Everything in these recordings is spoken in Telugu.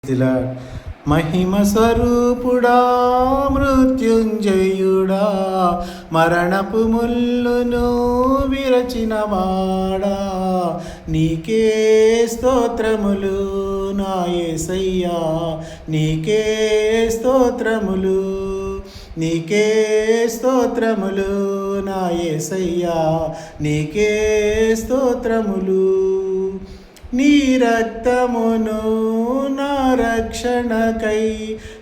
స్థితిలా మహిమ స్వరూపుడా, మృత్యుంజయుడా, మరణపు ముల్లును విరచినవాడా, నీకే స్తోత్రములు నా యేసయ్యా, నీకే స్తోత్రములు, నీకే స్తోత్రములు నా యేసయ్యా, నీకే స్తోత్రములు. నీ రక్తమును నా రక్షణకై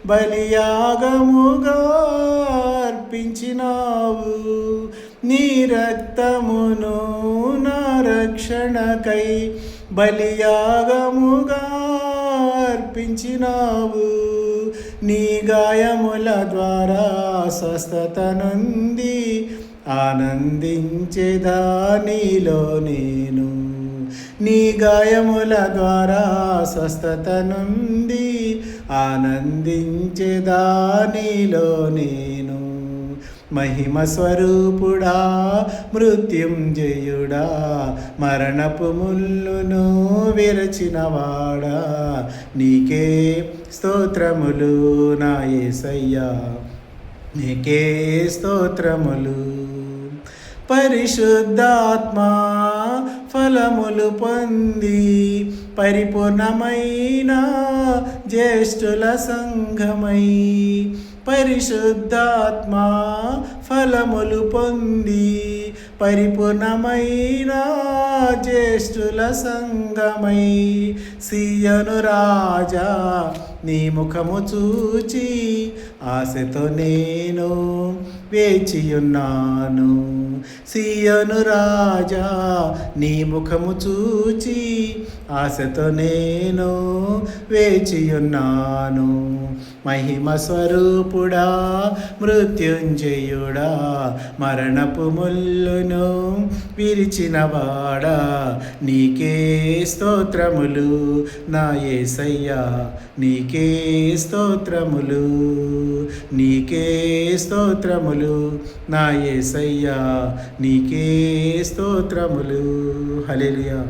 బలియాగముగా అర్పించినావు. నీ రక్తమును నా రక్షణకై బలియాగముగా అర్పించినావు. నీ గాయముల ద్వారా స్వస్థత నొంది ఆనందించేదా నీలో నేను. నీ గాయముల ద్వారా స్వస్థత నుండి ఆనందించేదా నీలో నేను. మహిమ స్వరూపుడా, మృత్యుంజయుడా, మరణపు ముల్లును విరచినవాడా, నీకే స్తోత్రములు నా యేసయ్యా, నీకే స్తోత్రములు. పరిశుద్ధాత్మా ఫలములు పొంది పరిపూర్ణమైన జ్యేష్ఠుల సంఘమై, పరిశుద్ధాత్మా ఫలములు పొంది పరిపూర్ణమైన జ్యేష్ఠుల సంఘమై, సియోను రాజా నీ ముఖము చూచి ఆశతో నేను వేచియున్నాను. సియోను రాజా నీ ముఖము చూచి ఆశతో నేను వేచియున్నాను. మహిమ స్వరూపుడా, మృత్యుంజయుడా, మరణపు ముల్లును విరిచినవాడా, నీకే స్తోత్రములు నా యేసయ్యా, నీకే స్తోత్రములు, నీకే స్తోత్రములు నా యేసయ్యా, నీకే స్తోత్రములు. హల్లెలూయా.